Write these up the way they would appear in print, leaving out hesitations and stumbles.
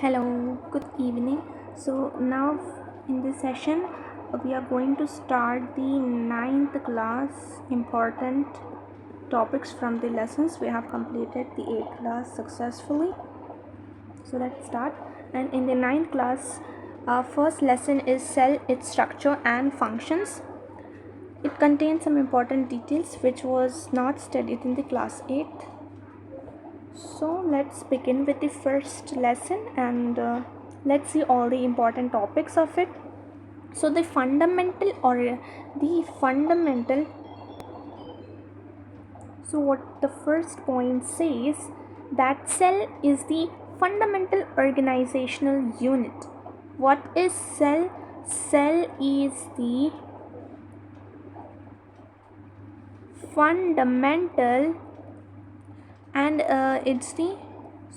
Hello, good evening. So, now in this session, we are going to start the ninth class important topics from the lessons. We have completed the 8th class successfully. So, let's start. And in the ninth class, our first lesson is cell, its structure and functions. It contains some important details which was not studied in the class 8th. So let's begin with the first lesson and let's see all the important topics of it. So the fundamental so what the first point says that cell is the fundamental organizational unit. What is cell? Cell is the fundamental and it's the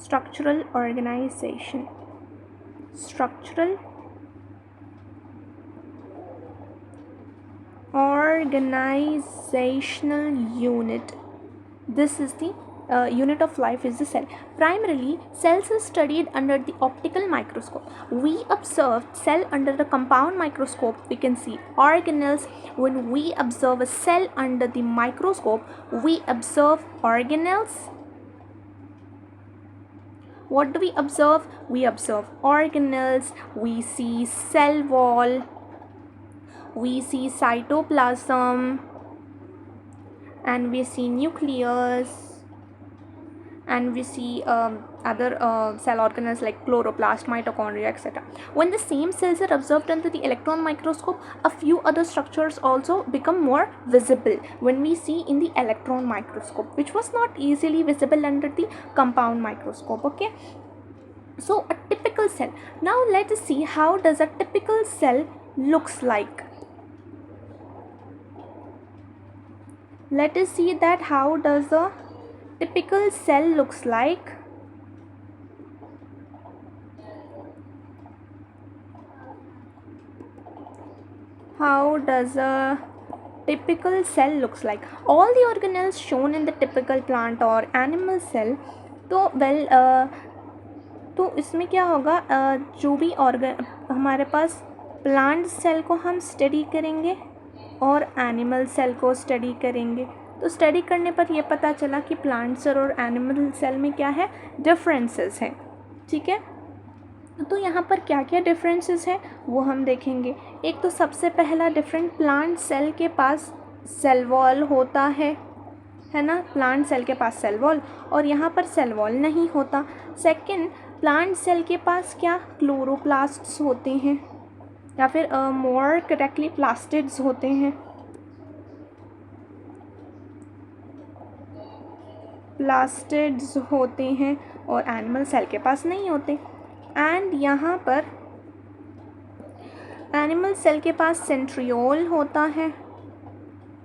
structural organization. Structural organizational unit. This is the unit of life is the cell. Primarily, cells are studied under the optical microscope. We observe cell under the compound microscope. We can see organelles. When we observe a cell under the microscope, we observe organelles. What do we observe? We observe organelles. We see cell wall. We see cytoplasm, and we see nucleus, and we see other cell organelles like chloroplast, mitochondria, etc. When the same cells are observed under the electron microscope, a few other structures also become more visible when we see in the electron microscope, which was not easily visible under the compound microscope. Okay, so a typical cell. Now let us see how does a typical cell looks like. Let us see that how does a typical cell looks like. How does a typical cell looks like? All the organelles shown in the typical plant or animal cell, तो इसमें क्या होगा, जो भी organ हमारे पास plant cell को हम study करेंगे और एनिमल सेल को स्टडी करेंगे, तो स्टडी करने पर यह पता चला कि प्लांट सेल और एनिमल सेल में क्या है, डिफरेंसेस हैं. ठीक है, तो यहाँ पर क्या क्या डिफरेंसेस है वो हम देखेंगे. एक तो सबसे पहला डिफरेंट, प्लांट सेल के पास सेल वॉल होता है ना, प्लांट सेल के पास सेल वॉल, और यहाँ पर सेल वॉल नहीं होता. सेकंड, प्लांट सेल के पास क्या, क्लोरोप्लास्ट्स होते हैं, या फिर मोर करेक्टली प्लास्टिड्स होते हैं. प्लास्टिड्स होते हैं और एनिमल सेल के पास नहीं होते. एंड यहाँ पर एनिमल सेल के पास सेंट्रियोल होता है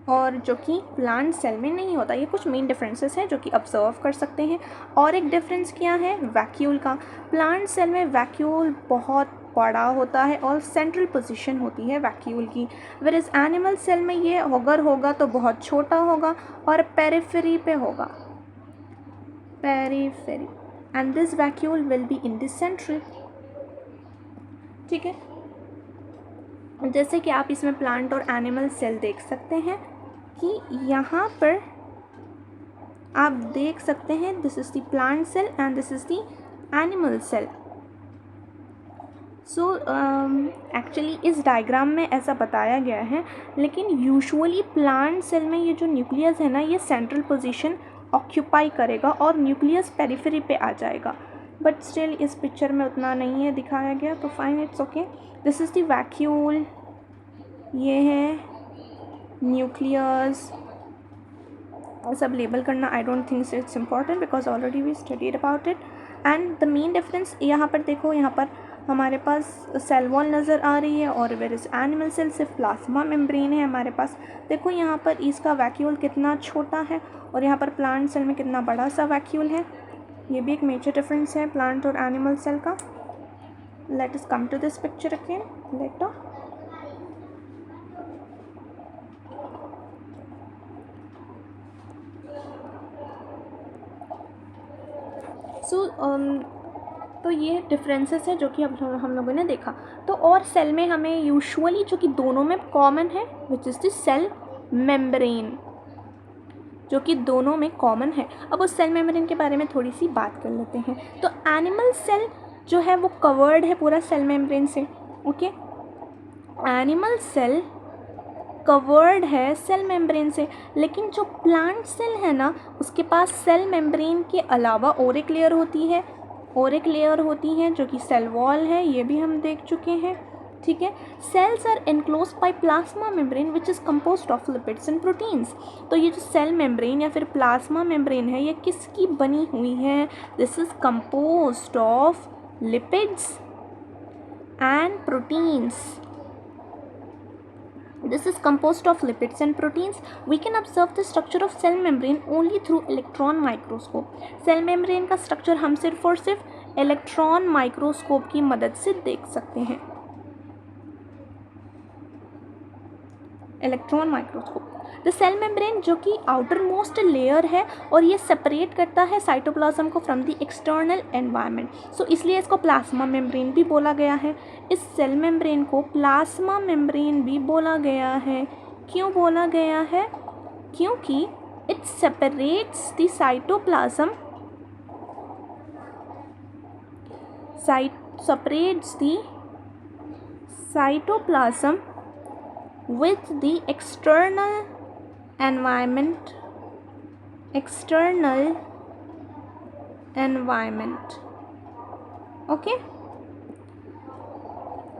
और जो कि प्लांट सेल में नहीं होता. ये कुछ मेन डिफरेंसेस हैं जो कि ऑब्जर्व कर सकते हैं. और एक डिफरेंस क्या है, वैक्यूल का. प्लांट सेल में वैक्यूल बहुत बड़ा होता है और सेंट्रल पोजीशन होती है वैक्यूल की, वेयरएज एनिमल सेल में ये अगर होगा तो बहुत छोटा होगा और पेरिफेरी पे होगा, periphery, and this vacuole will be in this central. ठीक है, जैसे कि आप इसमें प्लांट और एनिमल सेल देख सकते हैं कि यहाँ पर आप देख सकते हैं, this is the plant cell and this is the animal cell. So actually इस डायग्राम में ऐसा बताया गया है, लेकिन यूजुअली प्लांट सेल में ये जो न्यूक्लियस है ना, ये सेंट्रल पोजीशन ऑक्यूपाई करेगा और न्यूक्लियस पेरिफेरी पे आ जाएगा. बट स्टिल इस पिक्चर में उतना नहीं है दिखाया गया, तो fine, it's okay. This is the vacuole, ये है न्यूक्लियस. सब लेबल करना I don't think it's important because already we studied about it. And the main difference यहाँ पर देखो, यहाँ पर हमारे पास सेल वॉल नज़र आ रही है और वेयर इज एनिमल सेल सिर्फ प्लाज्मा मेम्ब्रेन है हमारे पास. देखो यहाँ पर इसका वैक्यूल कितना छोटा है और यहाँ पर प्लांट सेल में कितना बड़ा सा वैक्यूल है. ये भी एक मेजर डिफरेंस है प्लांट और एनिमल सेल का. Let us come to this picture again later. So तो ये डिफरेंसेस है जो कि अब हम लोगों ने देखा। तो और सेल में हमें यूजुअली जो कि दोनों में कॉमन है which is the cell membrane, जो कि दोनों में कॉमन है। अब उस सेल मेम्ब्रेन के बारे में थोड़ी सी बात कर लेते हैं। तो एनिमल सेल जो है वो कवर्ड है पूरा सेल मेम्ब्रेन से। ओके, एनिमल सेल कवर्ड है सेल मेम्ब्रेन से, लेकिन जो प्लांट सेल है ना उसके पास सेल मेम्ब्रेन के अलावा और एक लेयर होती है, और एक लेयर होती है जो कि सेल वॉल है, ये भी हम देख चुके हैं। ठीक है, cells are enclose by plasma membrane which is composed of lipids and proteins. तो ये जो सेल मेम्ब्रेन या फिर प्लाज्मा मेम्ब्रेन है ये किसकी बनी हुई है? This is composed of lipids and proteins. This is composed of lipids and proteins. We can observe the structure of cell membrane only through electron microscope. Cell membrane का structure हम सिर्फ और सिर्फ electron microscope की मदद से देख सकते हैं। Electron microscope. The cell membrane जो कि आउटर मोस्ट लेयर है और ये सेपरेट करता है साइटोप्लाज्म को फ्रॉम द एक्सटर्नल एनवायरनमेंट, सो इसलिए इसको प्लाज्मा मेम्ब्रेन भी बोला गया है। इस सेल मेम्ब्रेन को प्लाज्मा मेम्ब्रेन भी बोला गया है। क्यों बोला गया है? क्योंकि it separates the cytoplasm, separates the cytoplasm with the external environment, okay,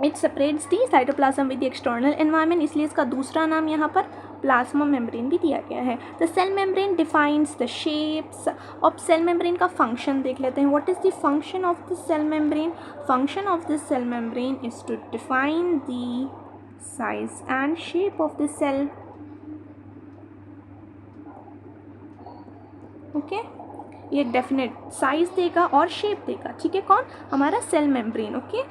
it separates the cytoplasm with the external environment, इसलिए इसका दूसरा नाम यहाँ पर प्लाज्मा मेम्ब्रेन भी दिया गया है। The cell membrane defines the shapes. अब सेल मेम्ब्रेन का फंक्शन देख लेते हैं। What is the function of the cell membrane? Function of the cell membrane is to define the size and shape of the cell. Okay, ये definite size देगा और shape देगा। ठीक है, कौन? हमारा सेल मेम्ब्रेन। ओके,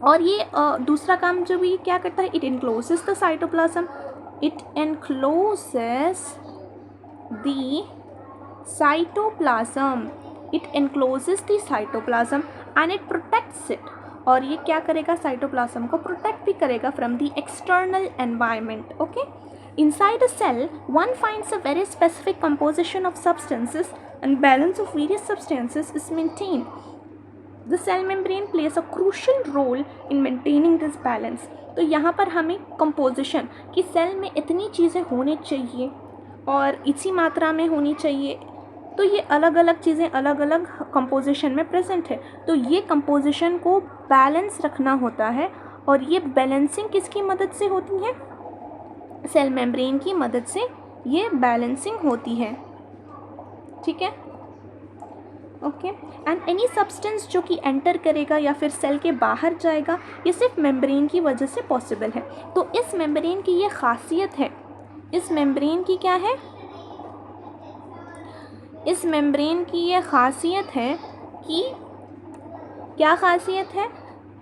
और ये दूसरा काम जो भी क्या करता है, it encloses the cytoplasm, it encloses the cytoplasm, it encloses the cytoplasm and it protects it. और ये क्या करेगा? साइटोप्लाज्म को प्रोटेक्ट भी करेगा from the external environment. Okay, inside a cell one finds a very specific composition of substances and balance of various substances is maintained. The cell membrane plays a crucial role in maintaining this balance. तो यहाँ पर हमें composition कि cell में इतनी चीज़ें होनी चाहिए और इसी मात्रा में होनी चाहिए, तो ये अलग अलग चीज़ें अलग अलग कंपोजिशन में प्रेजेंट है, तो ये कंपोजिशन को बैलेंस रखना होता है। और ये बैलेंसिंग किसकी मदद से होती है? सेल मेम्ब्रेन की मदद से ये बैलेंसिंग होती है। ठीक है, ओके। एंड एनी सब्सटेंस जो कि एंटर करेगा या फिर सेल के बाहर जाएगा, ये सिर्फ मेम्ब्रेन की वजह से पॉसिबल है। तो इस मेम्ब्रेन की ये खासियत है, इस मेम्ब्रेन की क्या है? इस मेम्ब्रेन की ये खासियत है कि क्या खासियत है?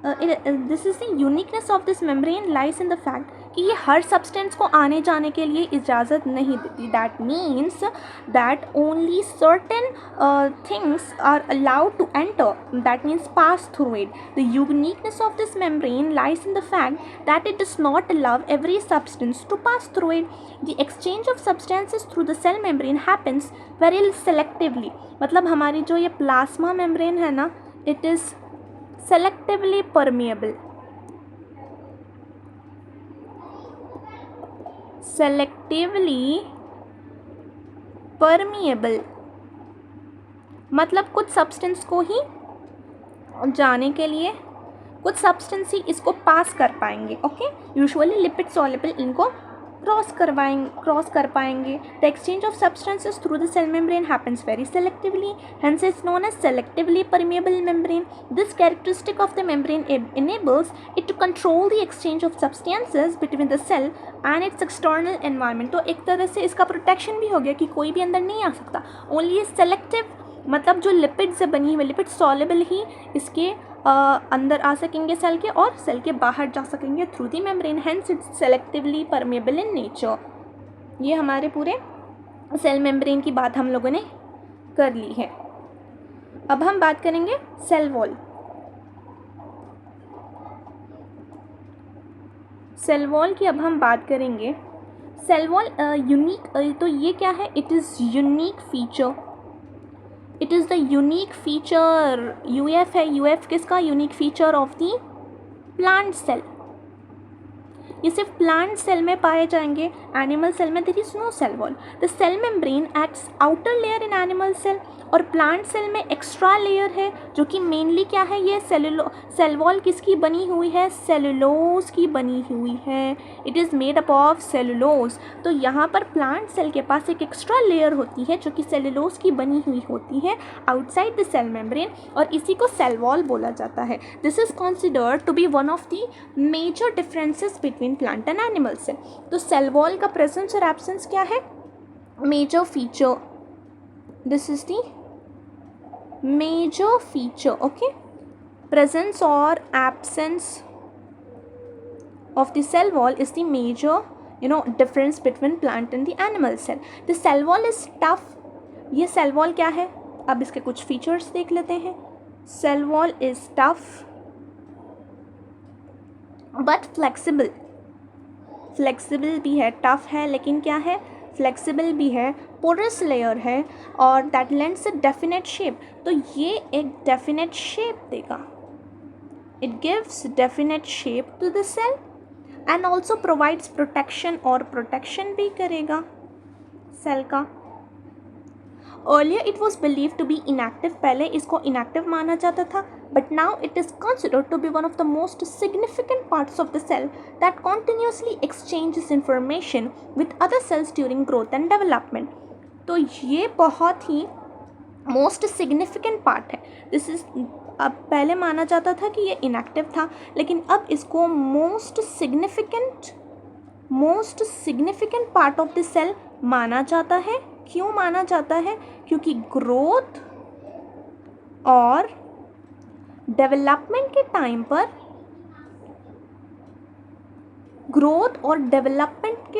This is the uniqueness of this membrane lies in the fact कि ये हर सब्सटेंस को आने जाने के लिए इजाज़त नहीं देती। That means that only certain things are allowed to enter, that means pass through it. The uniqueness of this membrane lies in the fact that it does not allow every substance to pass through it. The exchange of substances through the cell membrane happens very selectively. मतलब हमारी जो ये plasma membrane है ना, it is selectively permeable, selectively permeable मतलब कुछ substance को ही जाने के लिए कुछ सब्सटेंस ही इसको पास कर पाएंगे। ओके, यूजुअली लिपिड सॉल्युबल इनको क्रॉस कर पाएंगे। The exchange of substances through the cell membrane happens very selectively, hence it's known as selectively permeable membrane. This characteristic of the membrane enables it to control the exchange of substances between the cell and its external environment। तो एक तरह से इसका protection भी हो गया कि कोई भी अंदर नहीं आ सकता। ओनली सेलेक्टिव मतलब जो लिपिड से बनी हुई लिपिड सॉल्युबल ही इसके अंदर आ सकेंगे सेल के, और सेल के बाहर जा सकेंगे through the membrane, hence it's selectively permeable in nature. ये हमारे पूरे सेल मेम्ब्रेन की बात हम लोगों ने कर ली है। अब हम बात करेंगे सेल वॉल। सेल वॉल की अब हम बात करेंगे। सेल वॉल यूनिक, तो ये क्या है? It is unique feature, it is the unique feature, UF है, यूएफ किसका? Unique feature of the plant cell. ये सिर्फ प्लांट सेल में पाए जाएंगे, एनिमल सेल में there is no cell wall. The cell membrane acts outer layer in animal cell, और plant cell में एक्स्ट्रा लेयर है जो कि मेनली क्या है? ये सेल वॉल किसकी बनी हुई है? सेलुलोज की बनी हुई है। It is made up of cellulose. तो यहाँ पर प्लांट सेल के पास एक एक्स्ट्रा लेयर होती है जो कि सेलुलोज की बनी हुई होती है आउटसाइड द सेल मेम्ब्रेन, और इसी को सेल वॉल बोला जाता है। This is considered to be one of the major differences between plant and animal cell. तो सेल वॉल का प्रेजेंस और एब्सेंस क्या है? Major feature, this is the major feature, okay. presence or absence of the cell wall is the major difference between plant and the animal cell. The cell wall is tough. ये cell wall क्या है? अब इसके कुछ features देख लेते हैं. Cell wall is tough but flexible. Flexible भी है, टफ है, लेकिन क्या है? फ्लेक्सिबल भी है, पोरस लेयर है, और that lends a definite shape. तो ये एक डेफिनेट शेप देगा. It gives definite shape to the cell and also provides protection, और प्रोटेक्शन भी करेगा सेल का. Earlier it was believed to be inactive. पहले इसको inactive माना जाता था, but now it is considered to be one of the most significant parts of the cell that continuously exchanges information with other cells during growth and development. तो ये बहुत ही most significant part है. This is अब पहले माना जाता था कि ये inactive था, लेकिन अब इसको most significant part of the cell माना जाता है. क्यों माना जाता है? क्योंकि ग्रोथ और डेवलपमेंट के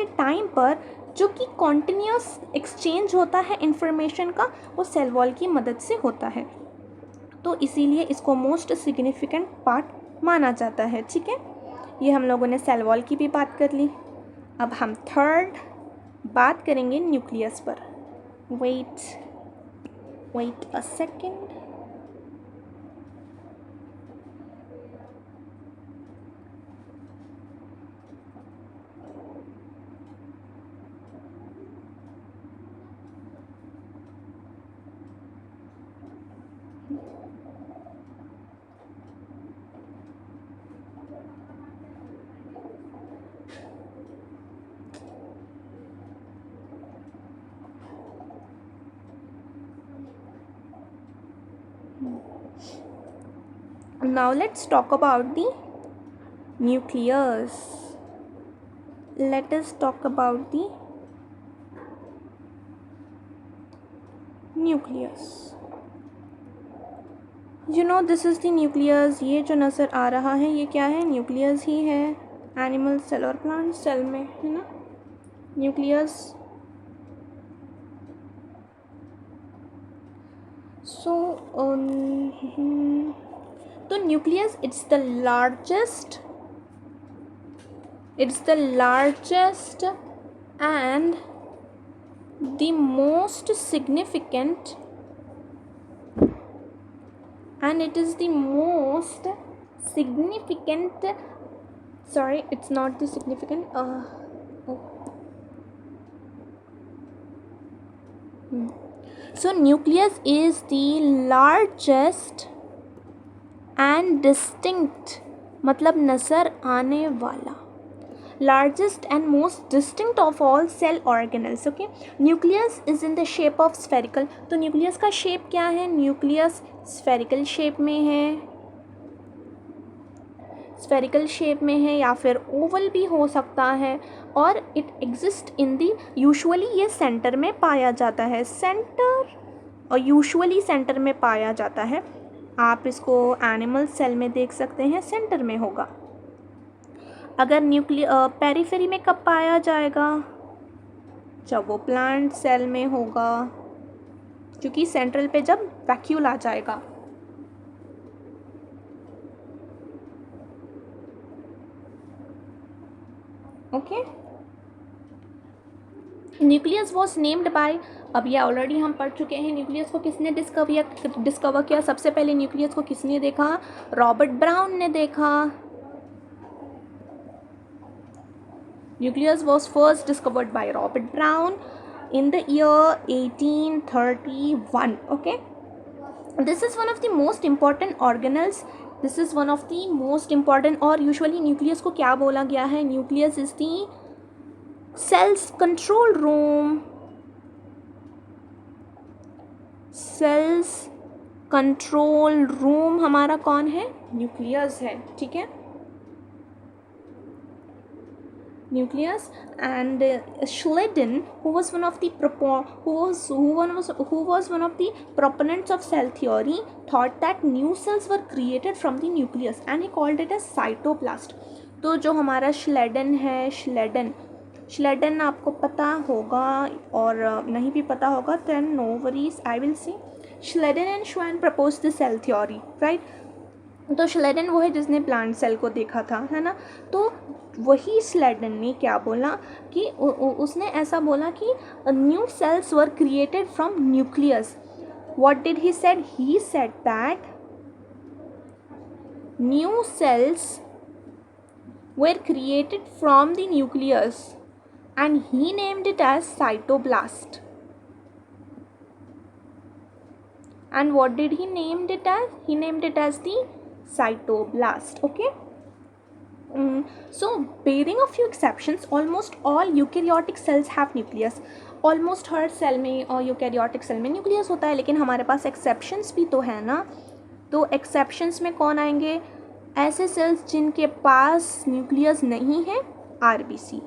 टाइम पर जो कि कॉन्टिन्यूस एक्सचेंज होता है इंफॉर्मेशन का, वो सेल वॉल की मदद से होता है. तो इसीलिए इसको मोस्ट सिग्निफिकेंट पार्ट माना जाता है. ठीक है, ये हम लोगों ने सेल वॉल की भी बात कर ली. अब हम थर्ड बात करेंगे न्यूक्लियस पर. Wait a second. Now let's talk about the nucleus. Let us talk about the nucleus. You know this is the nucleus. ये जो नज़र आ रहा है ये क्या है? न्यूक्लियस ही है एनिमल सेल और प्लांट सेल में, है ना. न्यूक्लियस. So तो nucleus it's the largest and the most significant, and it is the most significant, sorry, it's not the significant, so nucleus is the largest and distinct, मतलब नज़र आने वाला, largest and most distinct of all cell organelles. Okay, nucleus is in the shape of spherical. तो nucleus का shape क्या है? nucleus spherical shape में है, spherical shape में है, या फिर oval भी हो सकता है, और it exists in the, usually ये center में पाया जाता है, center, और usually center में पाया जाता है. आप इसको एनिमल सेल में देख सकते हैं, सेंटर में होगा. अगर पेरिफेरी में कब पाया जाएगा? जब वो प्लांट सेल में होगा. क्योंकि सेंट्रल पे जब वैक्यूल आ जाएगा। Okay, nucleus was named by, अब ये ऑलरेडी हम पढ़ चुके हैं, न्यूक्लियस को किसने डिस्कवर किया? सबसे पहले न्यूक्लियस को किसने देखा? रॉबर्ट ब्राउन ने देखा। Nucleus was first discovered by Robert brown in the year 1831. Okay, this is one of the most important organelles, this is one of the most important, और usually nucleus को क्या बोला गया है? nucleus is the cells control room, cells control room हमारा कौन है? nucleus है, ठीक है, nucleus. And Schleiden, who was one of the proponents of cell theory, thought that new cells were created from the nucleus and he called it as cytoplast. तो जो हमारा श्लेडन है, श्लेडन आपको पता होगा और नहीं भी पता होगा, then no worries, I will say Schleiden and Schwann proposed the cell theory, right? तो श्लेडन वो है जिसने प्लांट सेल को देखा था, है ना। तो वही श्लेडन ने क्या बोला कि उसने ऐसा बोला कि new sales were created from nucleus. What did he said? He said that new sales were created from the nucleus and he named it as cytoblast. And what did he named it as? He named it as the cytoblast. Okay. So barring a few exceptions, almost all eukaryotic cells have nucleus. Almost हर cell में और eukaryotic cell में nucleus होता है, लेकिन हमारे पास exceptions भी तो है ना. तो एक्सेप्शंस में कौन आएंगे? ऐसे सेल्स जिनके पास न्यूक्लियस नहीं है, आरबीसी,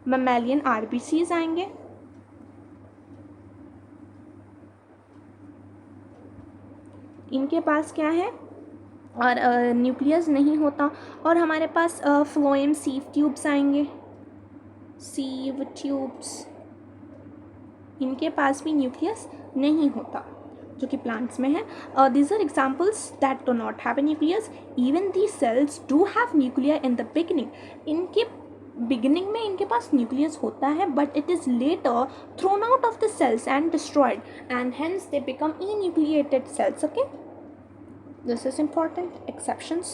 मैमेलियन आरबीसीज आएंगे. इनके पास क्या है? और न्यूक्लियस नहीं होता. और हमारे पास फ्लोएम सीव ट्यूब्स आएंगे, सीव ट्यूब्स, इनके पास भी न्यूक्लियस नहीं होता, जो कि प्लांट्स में है. These are examples that do not have a nucleus. Even the cells do have nuclear in the beginning. इनके बिगिनिंग में इनके पास न्यूक्लियस होता है, but it is later thrown out of the cells and destroyed, and hence they become enucleated cells. Okay, this is important. Exceptions.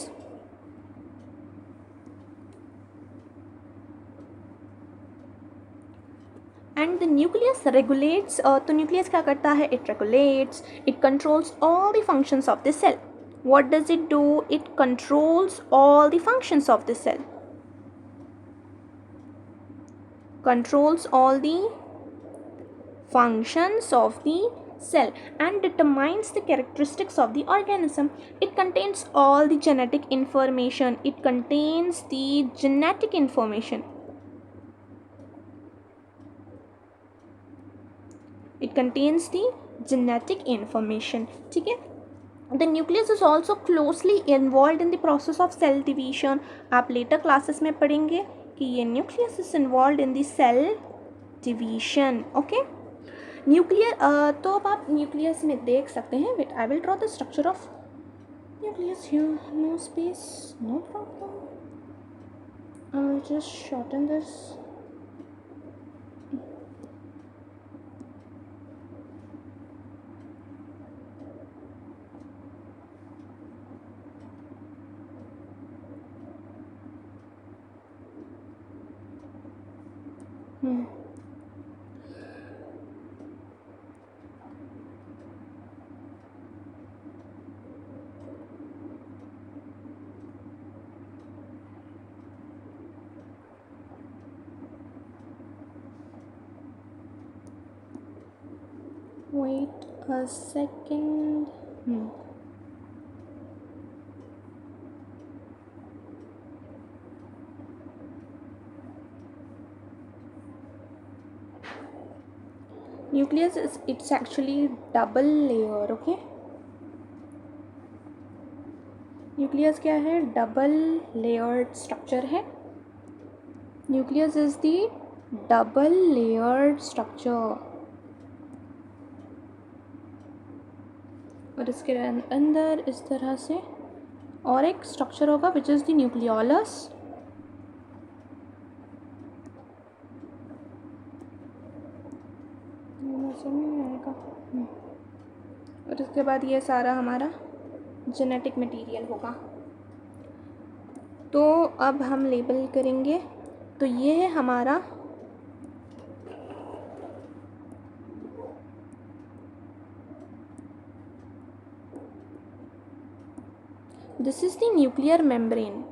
And the nucleus regulates, तो nucleus क्या करता है? It regulates, it controls all the functions of the cell. What does it do? It controls all the functions of the cell. Controls all the functions of the cell and determines the characteristics of the organism. It contains all the genetic information. It contains the genetic information. It contains the genetic information. ठीक है. The nucleus is also closely involved in the process of cell division. आप later classes में पढ़ेंगे कि ये nucleus is involved in the cell division. Okay. Nuclear, तो अब आप न्यूक्लियस में देख सकते हैं. Wait, I will draw the structure of nucleus here. No space, no problem. I will just shorten this. Wait a second. Nucleus is, it's actually double layer. Okay. Nucleus क्या है? Double layered structure है. Nucleus is the double layered structure. और इसके अंदर इस तरह से और एक स्ट्रक्चर होगा विच इज़ द न्यूक्लियोलस। समझ नहीं आएगा। और इसके बाद ये सारा हमारा जेनेटिक मटेरियल होगा। तो अब हम लेबल करेंगे। तो ये है हमारा this is the nuclear membrane.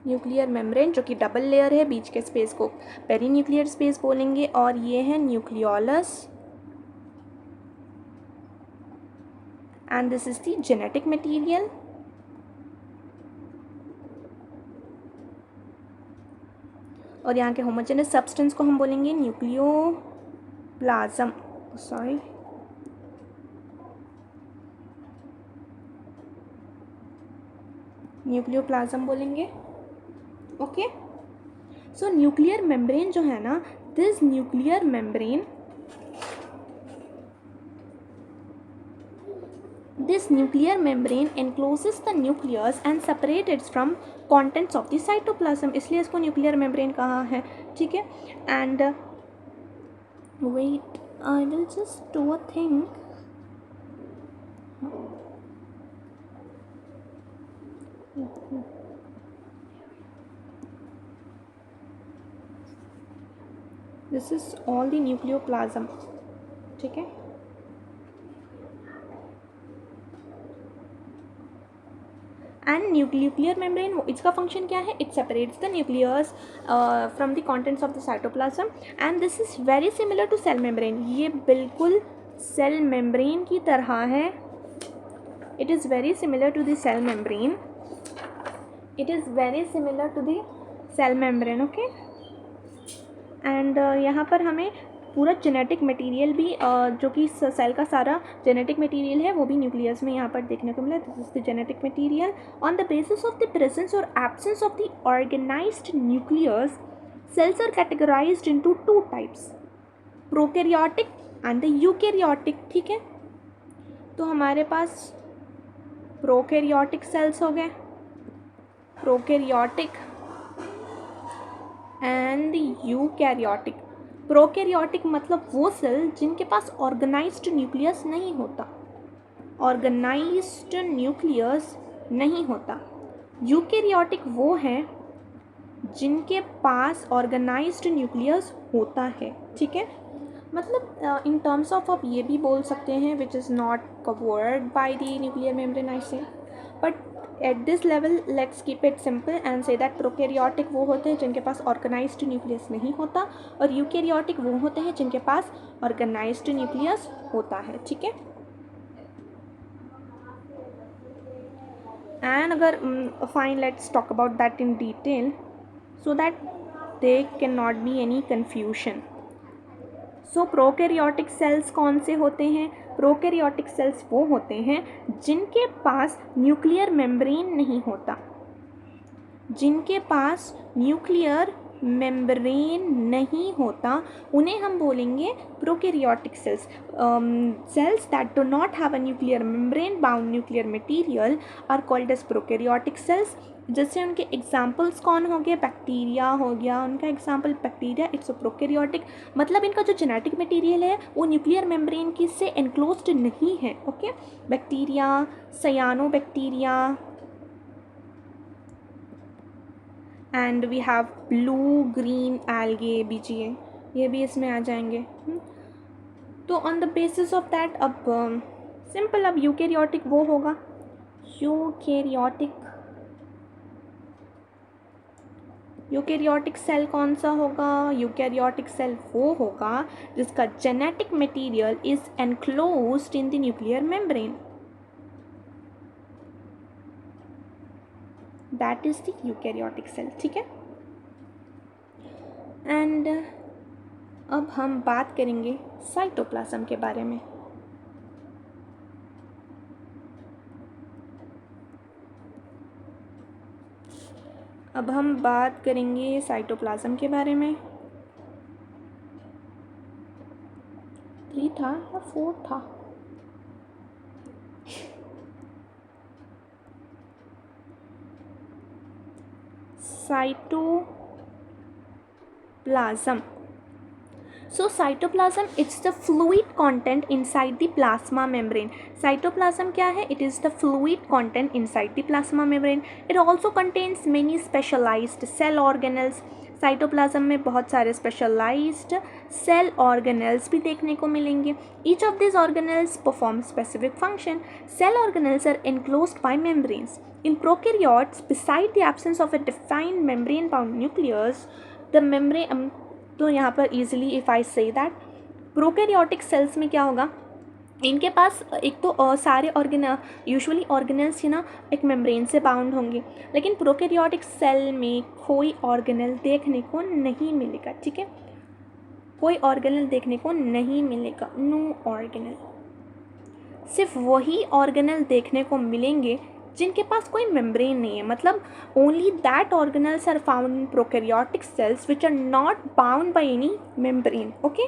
Nuclear membrane जो कि डबल लेयर है, बीच के स्पेस को पेरीन्यूक्लियर स्पेस बोलेंगे। और ये है nucleolus and this is the genetic material. और यहाँ के होमोजेनस सब्सटेंस को हम बोलेंगे न्यूक्लियोप्लाज्म। सॉरी, न्यूक्लियोप्लाज्म बोलेंगे। ओके, सो न्यूक्लियर मेम्ब्रेन जो है ना, this nuclear membrane encloses the nucleus and separates it from contents of the cytoplasm, इसलिए इसको न्यूक्लियर मेम्ब्रेन कहा है। ठीक है, and wait I will just do a thing. This is all the nucleoplasm. ठीक है, एंड न्यूक्लियर मेम्ब्रेन इसका फंक्शन क्या है? It separates the nucleus from the contents of the cytoplasm and this is very similar to cell membrane. ये बिल्कुल cell membrane की तरह है। It is very similar to the cell membrane. It is very similar to the cell membrane. Okay, and यहाँ पर हमें पूरा genetic material भी जो कि सेल का सारा जेनेटिक मटेरियल है वो भी न्यूक्लियस में यहाँ पर देखने को मिला। This is the genetic material. On the basis of the presence और absence of the organised nucleus, cells are categorised into two types, prokaryotic and the eukaryotic. ठीक है, तो हमारे पास प्रोकैरियोटिक सेल्स हो गए, प्रोकैरियोटिक एंड यूकैरियोटिक। प्रोकैरियोटिक मतलब वो cell जिनके पास ऑर्गेनाइज्ड न्यूक्लियस नहीं होता, ऑर्गेनाइज्ड न्यूक्लियस नहीं होता। यूकैरियोटिक वो हैं जिनके पास ऑर्गेनाइज्ड न्यूक्लियस होता है। ठीक है, मतलब इन टर्म्स ऑफ आप ये भी बोल सकते हैं which is not covered by the nuclear membrane I say, but at this level let's keep it simple and say that prokaryotic वो होते हैं जिनके पास ऑर्गेनाइज्ड न्यूक्लियस नहीं होता और यूकैरियोटिक वो होते हैं जिनके पास ऑर्गेनाइज्ड न्यूक्लियस होता है। ठीक है, एंड अगर fine let's talk about that in detail so that they can not be any confusion. So prokaryotic cells कौन से होते हैं? प्रोकैरियोटिक सेल्स वो होते हैं जिनके पास न्यूक्लियर मेम्ब्रेन नहीं होता, जिनके पास न्यूक्लियर मेम्ब्रेन नहीं होता, उन्हें हम बोलेंगे prokaryotic cells. Cells that do not have a nuclear membrane bound nuclear material are called as prokaryotic cells. जैसे उनके एग्जाम्पल्स कौन हो गए? बैक्टीरिया हो गया उनका example, bacteria it's a prokaryotic, मतलब इनका जो जेनेटिक मटेरियल है वो न्यूक्लियर मेम्ब्रेन की से एनक्लोज्ड नहीं है। Okay, bacteria, cyanobacteria, and we have blue green algae BGA, ये भी इसमें आ जाएंगे। तो on the basis of that अब सिंपल, अब यूकैरियोटिक वो होगा, यूकैरियोटिक सेल कौन सा होगा? यूकैरियोटिक सेल वो होगा जिसका genetic material is enclosed in the nuclear membrane, that is the eukaryotic cell. ठीक है, एंड अब हम बात करेंगे साइटोप्लाज्म के बारे में। अब हम बात करेंगे साइटोप्लाज्म के बारे में। 3 था या 4 था? Cytoplasm. So cytoplasm, it's the fluid content inside the plasma membrane. Cytoplasm क्या है? It is the fluid content inside the plasma membrane. It also contains many specialized cell organelles. Cytoplasm में बहुत सारे स्पेशलाइज्ड सेल ऑर्गेनल्स भी देखने को मिलेंगे. Each of this organelles perform specific function. Cell organelles are enclosed by membranes. In prokaryotes, beside the absence of a defined membrane-bound nucleus, the membrane तो यहाँ पर ईजिली इफ़ आई से that prokaryotic cells में क्या होगा, इनके पास एक तो सारे यूजुअली ऑर्गेनल्स ही ना एक मेम्ब्रेन से बाउंड होंगे, लेकिन प्रोकैरियोटिक सेल में कोई ऑर्गेनल देखने को नहीं मिलेगा. ठीक है, कोई ऑर्गेनल देखने को नहीं मिलेगा. No organelle. सिर्फ वही ऑर्गेनल देखने को मिलेंगे जिनके पास कोई मेम्ब्रेन नहीं है. मतलब only that organelles are found in prokaryotic cells which are not bound by any membrane. Okay,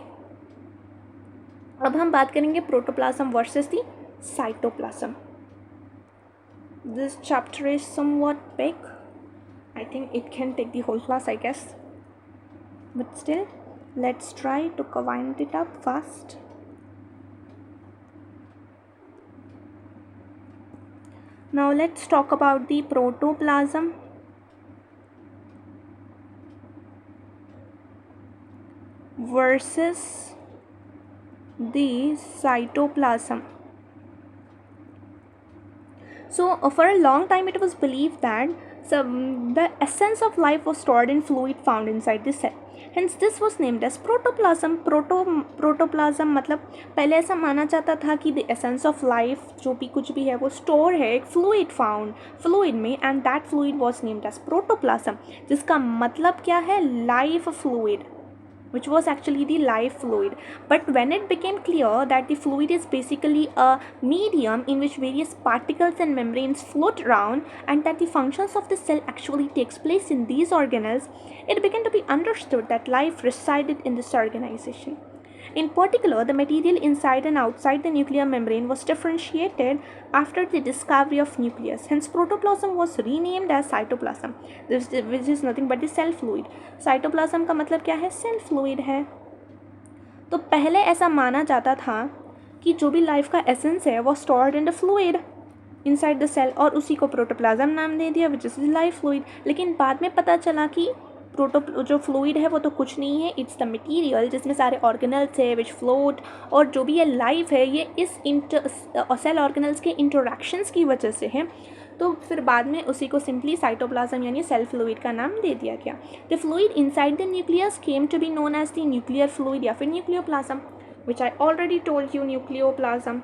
अब हम बात करेंगे protoplasm versus the cytoplasm. This chapter is somewhat big. I think it can take the whole class, I guess, but still let's try to wind it up fast. Now let's talk about the protoplasm versus the cytoplasm. So for a long time it was believed that the essence of life was stored in fluid found inside the cell. Hence this was named as protoplasm. Protoplasm मतलब पहले ऐसा माना जाता था कि the essence of life जो भी कुछ भी है वो स्टोर है एक फ्लूइड में, and that fluid was named as protoplasm, जिसका मतलब क्या है, life fluid, which was actually the life fluid. But when it became clear that the fluid is basically a medium in which various particles and membranes float around, and that the functions of the cell actually takes place in these organelles, it began to be understood that life resided in this organization. In particular, the material inside and outside the nuclear membrane was differentiated after the discovery of nucleus. Hence, protoplasm was renamed as cytoplasm, which is nothing but the cell fluid. Cytoplasm का मतलब क्या है, cell fluid है. तो पहले ऐसा माना जाता था कि जो भी लाइफ का एसेंस है वो stored in the fluid inside the cell, और उसी को प्रोटोप्लाज्म नाम दे दिया, विच इज लाइफ फ्लूइड. लेकिन बाद में पता चला कि जो फ्लूइड है वो तो कुछ नहीं है, इट्स द मटेरियल जिसमें सारे ऑर्गेनल्स है विच फ्लोट, और जो भी ये लाइफ है ये इस सेल ऑर्गेनल्स के इंटरैक्शंस की वजह से है. तो फिर बाद में उसी को सिंपली साइटोप्लाज्म यानी सेल फ्लूइड का नाम दे दिया गया. The fluid inside the nucleus came to be known as the nuclear fluid या फिर nucleoplasm, which I already told you, nucleoplasm.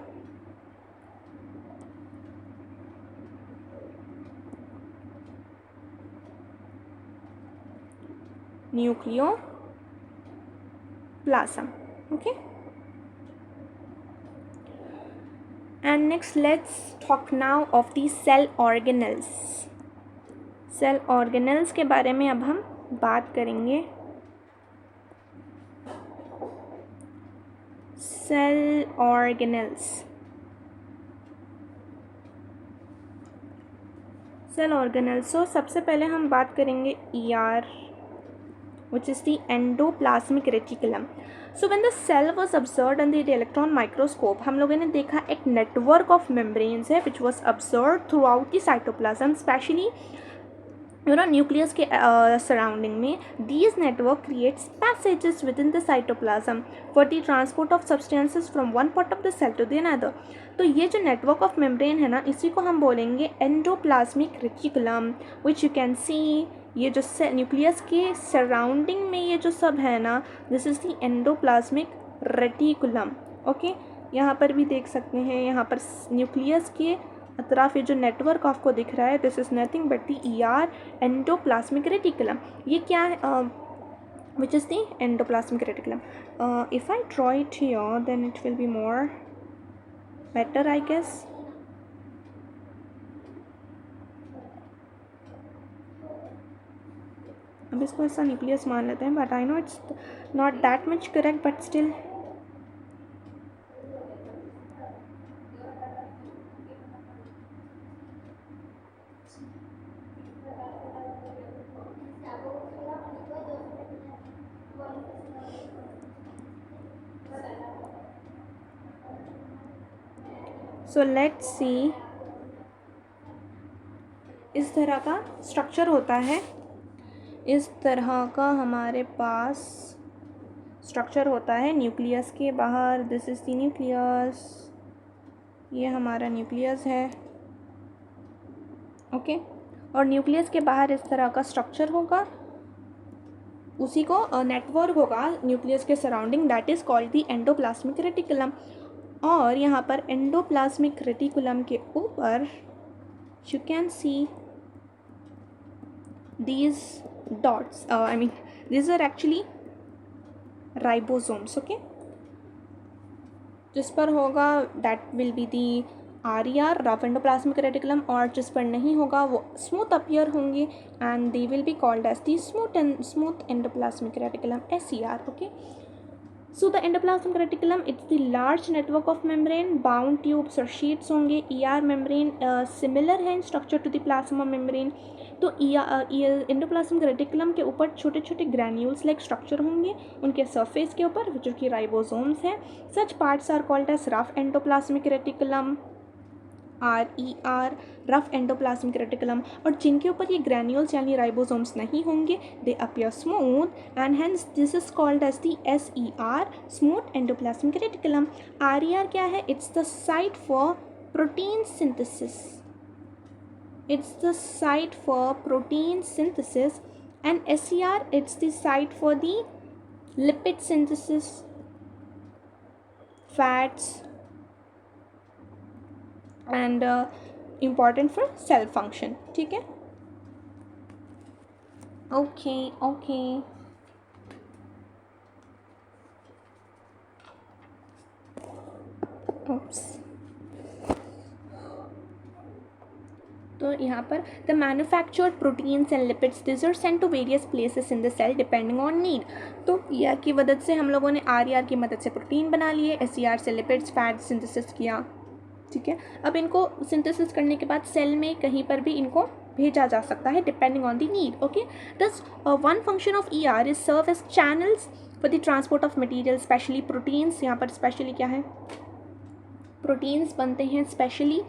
Nucleoplasm. Okay, and next let's talk now of the cell organelles. Cell organelles के बारे में अब हम बात करेंगे. Cell organelles. Cell organelles. So सबसे पहले हम बात करेंगे ER, which is the endoplasmic reticulum. So when the cell was observed under the electron microscope, हम लोगों ने देखा एक network of membranes है which was observed throughout the cytoplasm, especially nucleus के surrounding में. These network creates passages within the cytoplasm for the transport of substances from one part of the cell to the another. तो ये जो network of membrane है ना, इसी को हम बोलेंगे endoplasmic reticulum, which you can see. ये जो न्यूक्लियस के सराउंडिंग में ये जो सब है ना, this is the endoplasmic reticulum. Okay, यहाँ पर भी देख सकते हैं, यहाँ पर न्यूक्लियस के अतराफ ये जो नेटवर्क आपको दिख रहा है, this is nothing but the ER, endoplasmic reticulum. ये क्या है, which is the endoplasmic reticulum. If I draw it here then it will be more better, I guess. अब इसको ऐसा न्यूक्लियस मान लेते हैं, but I know it's not that much correct, but still so let's see, इस तरह का structure होता है, इस तरह का हमारे पास स्ट्रक्चर होता है न्यूक्लियस के बाहर। दिस इज़ द न्यूक्लियस, ये हमारा न्यूक्लियस है, ओके। और न्यूक्लियस के बाहर इस तरह का स्ट्रक्चर होगा, उसी को नेटवर्क होगा न्यूक्लियस के surrounding, that is called the endoplasmic reticulum. और यहाँ पर एंडोप्लाज्मिक रेटिकुलम के ऊपर you can C these dots, I mean these are actually ribosomes, okay, जिस पर होगा that will be the RER, rough endoplasmic reticulum, और जिस पर नहीं होगा वो smooth appear होंगे and they will be called as the smooth endoplasmic reticulum, SER, okay. So the endoplasmic reticulum, it's the large network of membrane bound tubes और sheets होंगे। ER membrane similar है in structure to the plasma membrane। तो endoplasmic reticulum के ऊपर छोटे छोटे granules like structure होंगे उनके सरफेस के ऊपर, जो कि राइबोसोम्स हैं। Such parts are called as rough endoplasmic reticulum, RER, rough endoplasmic reticulum. और जिनके ऊपर ये ग्रैन्यूल्स यानी राइबोसोम्स नहीं होंगे, they appear smooth and hence this is called as the SER, smooth endoplasmic reticulum. RER क्या है? It's the site for protein synthesis, it's the site for protein synthesis, and SER, it's the site for the lipid synthesis, fats, and important for cell function, ठीक है। okay oops। तो यहाँ पर the manufactured proteins and lipids this are sent to various places in the cell depending on need. तो ER की मदद से हम लोगों ने RER की मदद से प्रोटीन बना लिए, SER से लिपिड्स फैट सिंथेसिस किया, ठीक है। अब इनको सिंथेसिस करने के बाद सेल में कहीं पर भी इनको भेजा जा सकता है depending on the need, okay. Thus one function of ER is serve as channels for the transport of material, specially proteins. यहाँ पर स्पेशली क्या है? प्रोटीन्स बनते हैं स्पेशली,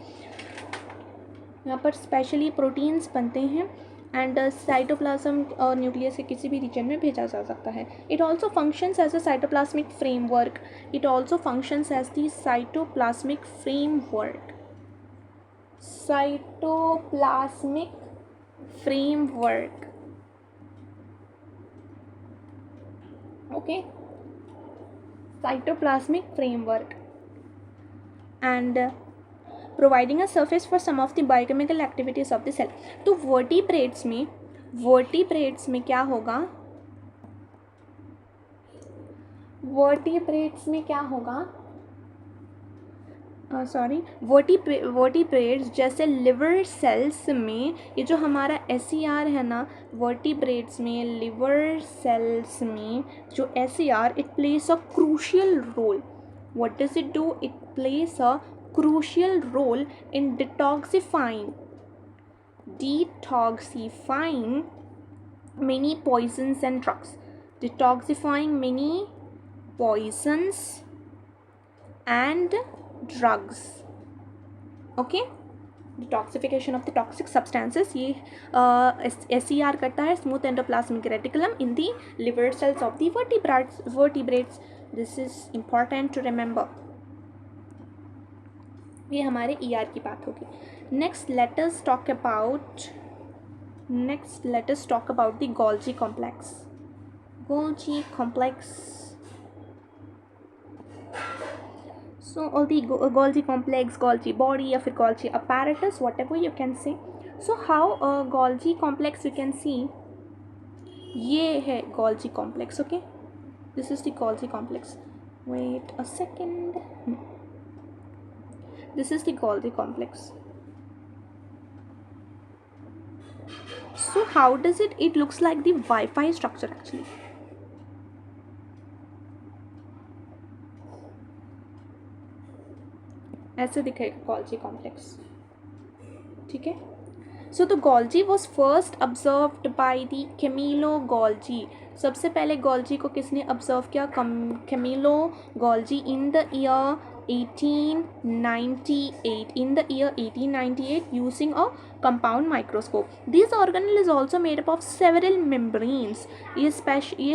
यहाँ पर स्पेशली प्रोटीन्स बनते हैं एंड साइटोप्लाज्म और न्यूक्लियस के किसी भी रीजन में भेजा जा सकता है। It also functions as a cytoplasmic framework, it also functions as the cytoplasmic framework, cytoplasmic framework, okay, cytoplasmic framework and providing a surface for some of the biochemical activities of the cell. तो vertebrates में क्या होगा? Vertebrates में क्या होगा? Vertebrates जैसे liver cells में, ये जो हमारा SER है ना, वर्टिब्रेट्स में, लिवर सेल्स में जो SER, it plays a crucial role. What does it do? It plays a crucial role in detoxifying many poisons and drugs, detoxifying many poisons and drugs, okay, detoxification of the toxic substances। ये SER करता है, smooth endoplasmic reticulum in the liver cells of the vertebrates। this is important to remember। ये हमारे ER की बात होगी। Next let us talk about the Golgi complex. Golgi complex, so all the Golgi complex, Golgi body या फिर Golgi apparatus, whatever you can say. So how Golgi complex you can see, ये है Golgi complex, okay, this is the Golgi complex. Wait a second, this is the Golgi complex। so how does it looks like the Wi-Fi structure actually। ऐसे दिखेगा Golgi complex, ठीक है। so the Golgi was first observed by the Camillo Golgi। सबसे पहले Golgi को किसने observe किया? Camillo Golgi in the year 1898. In the year 1898, using a compound microscope. This organelle is also made up of several membranes. ये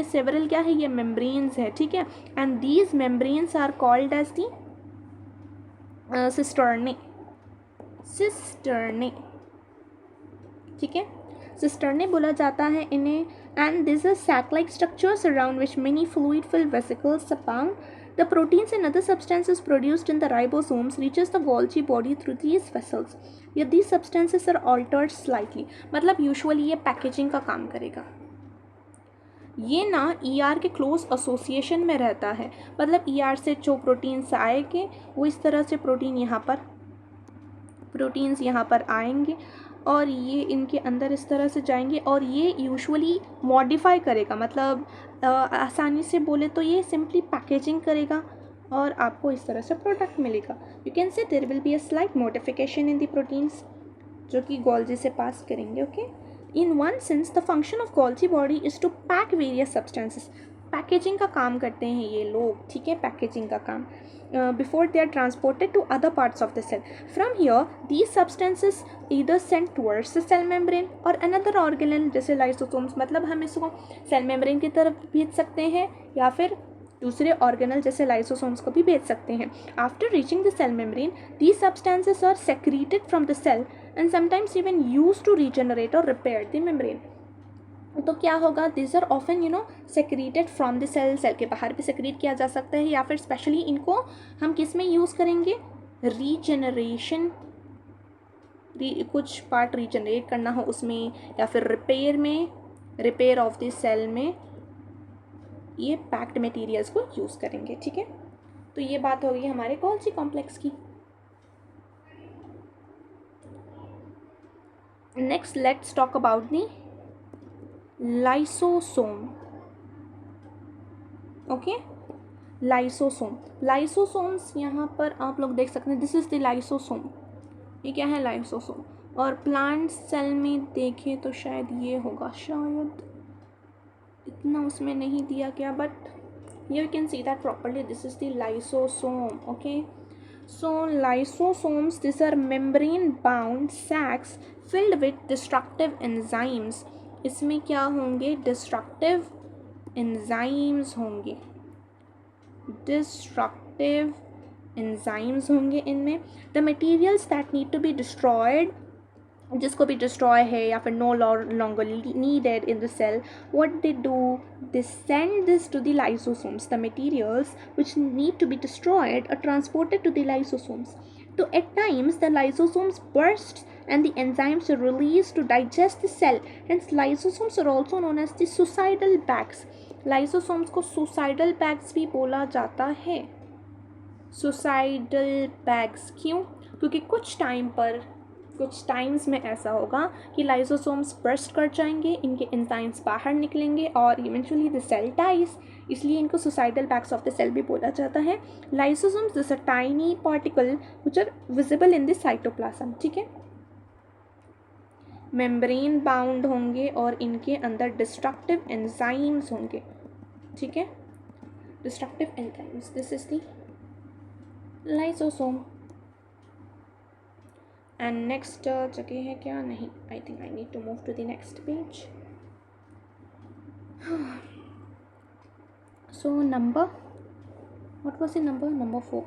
several क्या है, ये membranes है, ठीक है. And these membranes are called as the cisternae. ठीक है, cisternae बोला जाता है इन्हें. And this are sac like structures around which many fluid filled vesicles abound. The proteins and other substances produced in the ribosomes reaches the Golgi body through these vessels. Yet these substances are altered slightly. मतलब usually ये packaging का काम करेगा. ये ना ER के close association में रहता है. मतलब ER से जो प्रोटीन्स आएंगे वो इस तरह से प्रोटीन्स यहाँ पर आएंगे और ये इनके अंदर इस तरह से जाएंगे और ये यूजुअली मॉडिफाई करेगा. मतलब आसानी से बोले तो ये सिंपली पैकेजिंग करेगा और आपको इस तरह से प्रोडक्ट मिलेगा. You can say there will be a slight modification in the proteins जो कि गोल्जी से पास करेंगे. Okay, in one sense the function of Golgi body is to pack various substances. Packaging का काम करते हैं ये लोग, ठीक है, पैकेजिंग का काम. Before they are transported to other parts of the cell. From here, these substances either sent towards the cell membrane or another organelle जैसे lysosomes. मतलब हम इसको सेल मेम्ब्रेन की तरफ भेज सकते हैं या फिर दूसरे ऑर्गेनल जैसे लाइसोसोम्स को भी भेज सकते हैं. After reaching the cell membrane, these substances are secreted from the cell and sometimes even used to regenerate or repair the membrane. तो क्या होगा, this are often secreted from the cell. Cell के बाहर भी सेक्रीट किया जा सकता है या फिर स्पेशली इनको हम किस में यूज़ करेंगे, रीजनरेशन, कुछ पार्ट रीजनरेट करना हो उसमें या फिर रिपेयर ऑफ द सेल में ये पैक्ड मटेरियल्स को यूज़ करेंगे. ठीक है, तो ये बात होगी हमारे गोल्जी कॉम्प्लेक्स की. Next let's talk about the lysosome. Okay, lysosomes यहाँ पर आप लोग देख सकते हैं. This is the lysosome. ये क्या है, लाइसोसोम. और प्लांट सेल में देखें तो शायद ये होगा, शायद इतना उसमें नहीं दिया गया, but you can see that properly. This is the lysosome. Okay, so lysosomes, these are membrane bound sacs filled with destructive enzymes. इसमें क्या होंगे, destructive enzymes होंगे, इनमें. the materials that need to be destroyed, जिसको भी destroy है या फिर no longer needed in the cell, what they do, they send this to the lysosomes. The materials which need to be destroyed are transported to the lysosomes. तो at times the lysosomes burst and the enzymes are released to digest the cell. Hence lysosomes are also known as the suicidal bags. Lysosomes को suicidal bags भी बोला जाता है. suicidal bags क्यों, क्योंकि कुछ times में ऐसा होगा कि लाइसोसोम्स बर्स्ट कर जाएंगे, इनके एंजाइम्स बाहर निकलेंगे और इवेंचुअली द सेल डाइज. इसलिए इनको suicidal bags of the cell भी बोला जाता है. Lysosomes this are tiny particle which are visible in the cytoplasm. ठीक है, मेम्ब्रेन बाउंड होंगे और इनके अंदर डिस्ट्रक्टिव एंजाइम्स होंगे. ठीक है, destructive enzymes, this is the lysosome. And next जगह है क्या, नहीं, I think I need to move to the next page. So number, what was the number 4.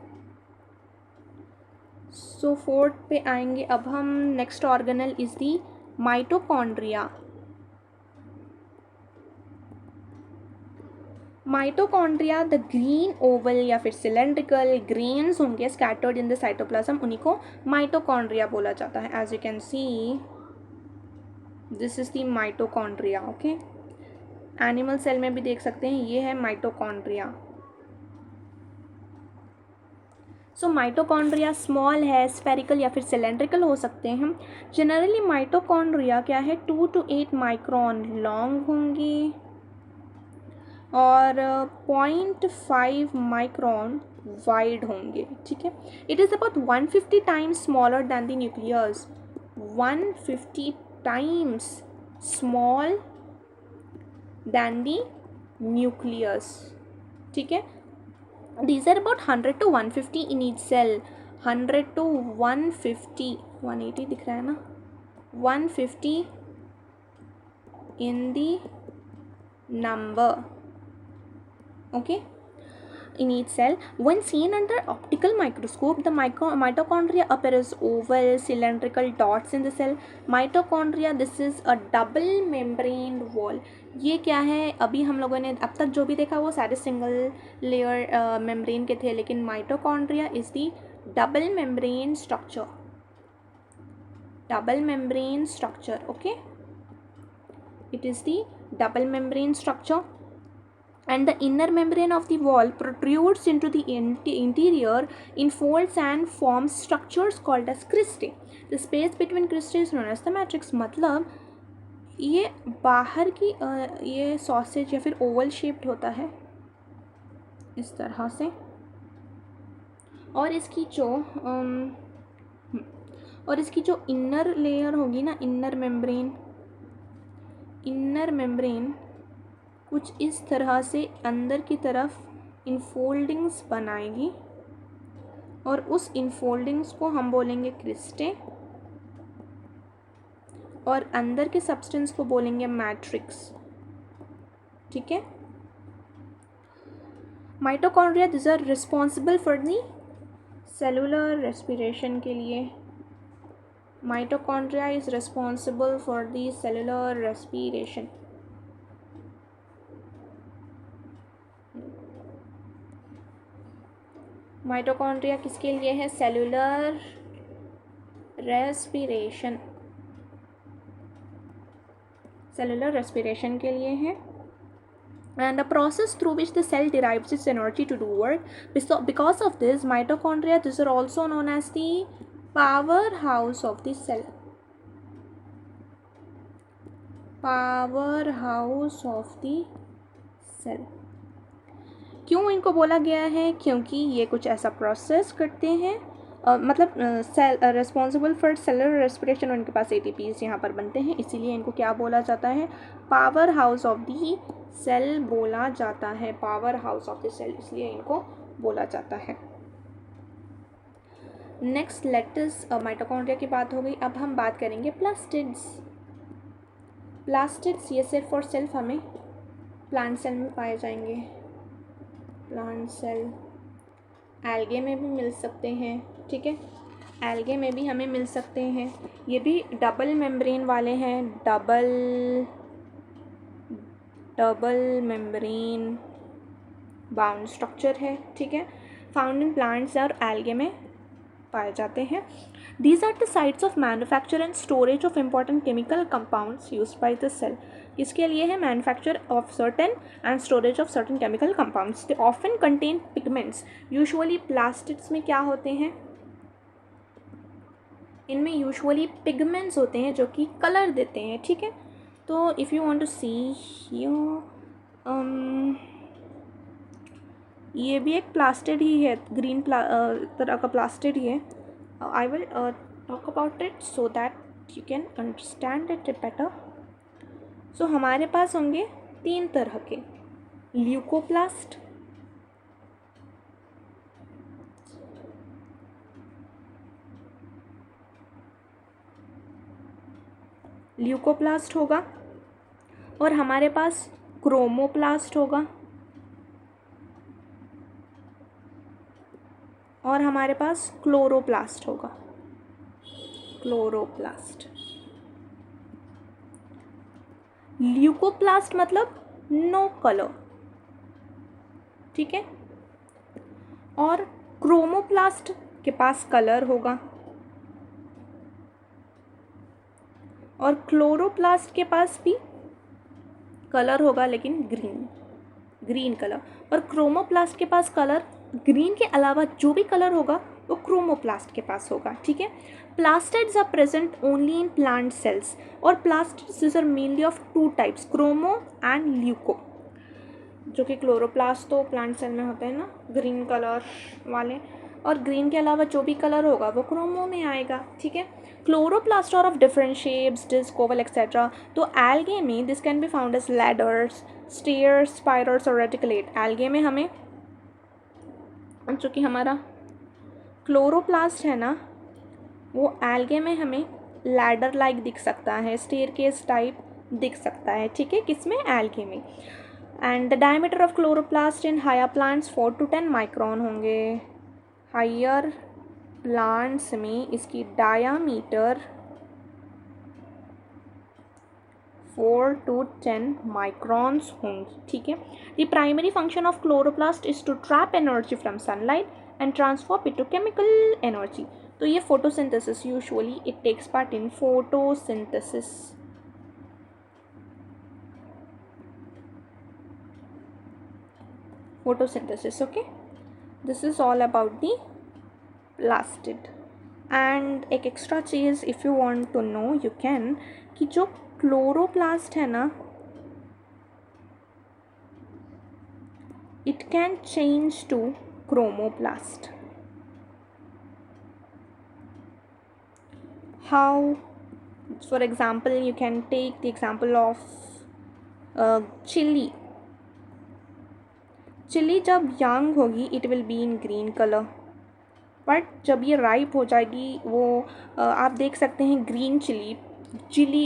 सो 4th पे आएंगे अब हम. Next organelle is the mitochondria. Mitochondria, the green oval या फिर सिलेंड्रिकल ग्रेन्स होंगे स्कैटर्ड इन द साइटोप्लाज्म, उन्हीं को माइटोकॉन्ड्रिया बोला जाता है. As you can see, this is the mitochondria. Okay, animal cell में भी देख सकते हैं, ये है माइटोकॉन्ड्रिया. सो माइटोकॉन्ड्रिया स्मॉल है, स्फेरिकल या फिर सिलेंड्रिकल हो सकते हैं. जनरली माइटोकॉन्ड्रिया क्या है, 2 to 8 माइक्रोन लॉन्ग होंगे और 0.5 माइक्रोन वाइड होंगे. ठीक है, it is about 150 times smaller than the nucleus. 150 times small than the nucleus. ठीक है, These are about 100 to 150 in each cell. 100 to 150, 180 दिख रहा है ना, 150 in the number, okay, in each cell. When seen under optical microscope, the mitochondria appear as oval cylindrical dots in the cell. Mitochondria, this is a double membraned wall. ये क्या है, अभी हम लोगों ने अब तक जो भी देखा वो सारे सिंगल लेयर मेम्ब्रेन के थे, लेकिन mitochondria is the double membrane structure, double membrane structure, okay, it is the double membrane structure. And the inner membrane of the wall protrudes into the interior in folds and forms structures called as cristae. The space between cristae is known as the matrix. मतलब ये बाहर की ये sausage या फिर Oval shaped होता है इस तरह से, और इसकी जो इनर लेयर होगी ना, इनर मेम्ब्रेन कुछ इस तरह से अंदर की तरफ इनफोल्डिंग्स बनाएगी, और उस इनफोल्डिंग्स को हम बोलेंगे क्रिस्टे, और अंदर के सब्सटेंस को बोलेंगे मैट्रिक्स, ठीक है। Mitochondria this are responsible for the cellular respiration के लिए। Mitochondria is responsible for the cellular respiration. Mitochondria किसके लिए है? सेलुलर रेस्पिरेशन, सेलुलर रेस्पिरेशन के लिए है। And the process through which the cell derives its energy to do work. Because of this, mitochondria, these are also known as the powerhouse of the cell. Powerhouse of the cell. क्यों इनको बोला गया है? क्योंकि ये कुछ ऐसा process करते हैं, मतलब cell responsible for cellular respiration, उनके पास ATPs यहाँ पर बनते हैं, इसीलिए इनको क्या बोला जाता है? Power house of the cell बोला जाता है। Power house of the cell, इसलिए इनको बोला जाता है। नेक्स्ट लेटस माइटोकॉन्ड्रिया की बात हो गई। अब हम बात करेंगे प्लास्टिड्स। प्लास्टिड्स ये सिर्फ और सिर्फ हमें प्लांट सेल में पाए जाएंगे। प्लांट सेल एल्गे में भी मिल सकते हैं, ठीक है, एल्गे में भी हमें मिल सकते हैं। ये भी डबल मेम्ब्रेन वाले हैं, डबल मेम्ब्रेन बाउंड स्ट्रक्चर है, ठीक है, फाउंड इन प्लांट्स और एल्गे में पाए जाते हैं। These are the sites of manufacture and storage of important chemical compounds used by the cell. इसके लिए है manufacture of certain and storage of certain chemical compounds. They often contain pigments. Usually plastids में क्या होते हैं? इनमें usually pigments होते हैं जो कि कलर देते हैं, ठीक है। तो इफ़ यू वांट टू सी ये भी एक प्लास्टिड ही है, ग्रीन तरह का प्लास्टिड ही है। I will talk about it so that you can understand it better. So हमारे पास होंगे 3 तरह के, ल्यूकोप्लास्ट, होगा, और हमारे पास क्रोमोप्लास्ट होगा, और हमारे पास क्लोरोप्लास्ट होगा। क्लोरोप्लास्ट, ल्यूकोप्लास्ट मतलब नो कलर, ठीक है, और क्रोमोप्लास्ट के पास कलर होगा, और क्लोरोप्लास्ट के पास भी कलर होगा लेकिन ग्रीन कलर, और क्रोमोप्लास्ट के पास कलर ग्रीन के अलावा जो भी कलर होगा वो क्रोमोप्लास्ट के पास होगा, ठीक है। Plastids are present only in plant cells, और plastids are mainly of 2 types, chromo and leuco. जो कि क्लोरोप्लास्ट तो प्लांट सेल में होते हैं ना, ग्रीन कलर वाले, और ग्रीन के अलावा जो भी कलर होगा वो क्रोमो में आएगा, ठीक है। Chloroplast are of different shapes, disc, oval et cetera. तो एल्गे में this can be found as ladders, stairs, spirals और रेटिकुलेट। एल्गे में हमें जो कि हमारा क्लोरोप्लास्ट है ना, वो एल्गे में हमें लैडर लाइक दिख सकता है, स्टेयरकेस टाइप दिख सकता है, ठीक है, किसमें, एल्गे में। And the diameter of chloroplast in higher plants 4 to 10 micron होंगे। हायर प्लांट्स में इसकी डायामीटर 4 to 10 माइक्रॉन्स होंगी, ठीक है। The primary function of chloroplast is to trap energy from sunlight and transform it to chemical energy. तो ये photosynthesis, usually it takes part in photosynthesis. photosynthesis, okay, this is all about the plastid। and एक extra चीज़ if you want to know you can, कि जो chloroplast है ना, it can change to chromoplast। how? For example, you can take the example of chili। Chili जब young होगी it will be in green colour, but जब ये ripe हो जाएगी वो आप देख सकते हैं green chili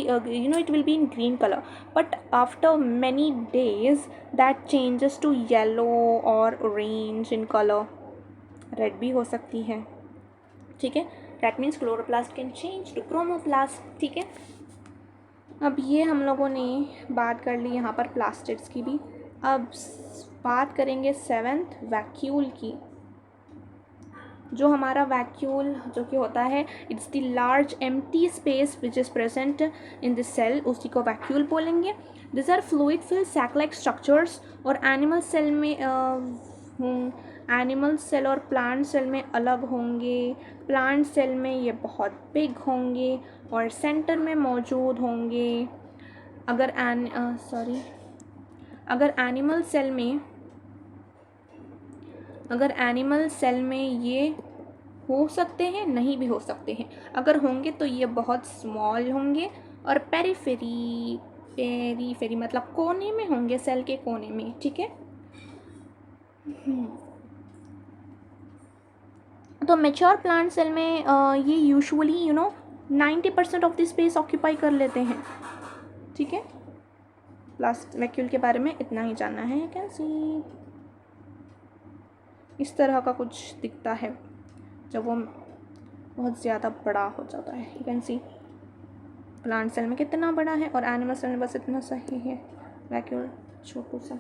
you know it will be in green colour, but after many days that changes to yellow और ऑरेंज इन कलर, रेड भी हो सकती है, ठीक है। That means chloroplast can change to chromoplast, ठीक है। अब ये हम लोगों ने बात कर ली यहाँ पर प्लास्टिड्स की भी। अब बात करेंगे 7th वैक्यूल की। जो हमारा वैक्यूल जो कि होता है, it's the large empty space which is present in the cell, उसी को वैक्यूल बोलेंगे। This are fluid fill sac like structures, और एनिमल सेल में एनिमल सेल और प्लांट सेल में अलग होंगे। प्लांट सेल में ये बहुत बिग होंगे और सेंटर में मौजूद होंगे। अगर एनिमल सेल में ये हो सकते हैं, नहीं भी हो सकते हैं। अगर होंगे तो ये बहुत स्मॉल होंगे और पेरीफेरी मतलब कोने में होंगे, सेल के कोने में, ठीक है। तो मेच्योर प्लांट सेल में ये usually 90% of the space occupy कर लेते हैं, ठीक है। प्लास्ट वैक्यूल के बारे में इतना ही जानना है। कैसी इस तरह का कुछ दिखता है जब वो बहुत ज़्यादा बड़ा हो जाता है। You can see plant cell में कितना बड़ा है और एनिमल सेल में बस इतना सा ही है वैक्यूल, छोटू सा।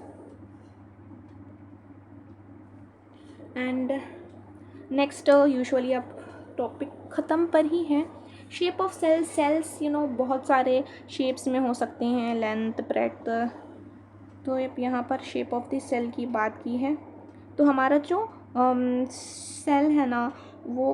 एंड नेक्स्ट यूजुअली अब टॉपिक ख़त्म पर ही है। शेप ऑफ सेल्स बहुत सारे शेप्स में हो सकते हैं, लेंथ, ब्रेड्थ। तो यहाँ पर शेप ऑफ द सेल की बात की है, तो हमारा जो सेल है ना, वो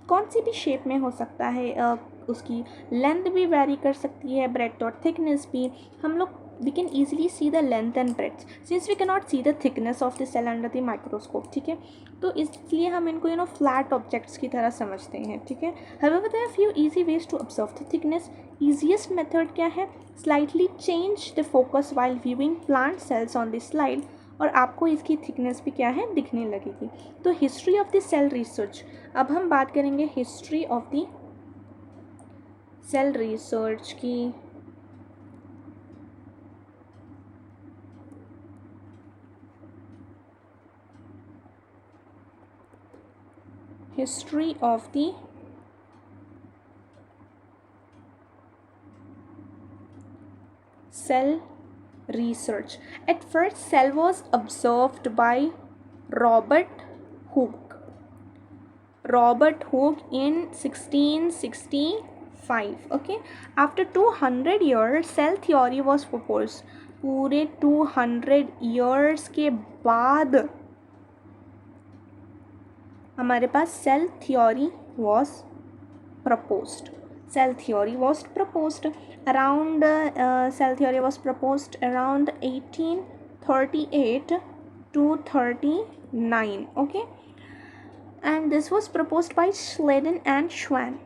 कौन सी भी शेप में हो सकता है। उसकी लेंथ भी वेरी कर सकती है, ब्रेड्थ और थिकनेस भी। हम लोग we can easily see the length and breadth since we cannot see the thickness of the cell under the microscope, ठीक है। तो इसलिए हम इनको फ्लैट ऑब्जेक्ट्स की तरह समझते हैं, ठीक है। however there are few easy ways to observe the thickness। easiest method क्या है, slightly change the focus while viewing plant cells on the slide, और आपको इसकी थिकनेस भी क्या है, दिखने लगेगी। तो history of the cell research, अब हम बात करेंगे history of the cell research की। History of the cell research. At first, cell was observed by Robert Hooke in 1665. Okay, after 200 years, cell theory was proposed. पूरे 200 years के बाद हमारे पास cell theory was proposed. Cell theory was proposed around 1838 to 39, okay, and this was proposed by Schleiden and Schwann,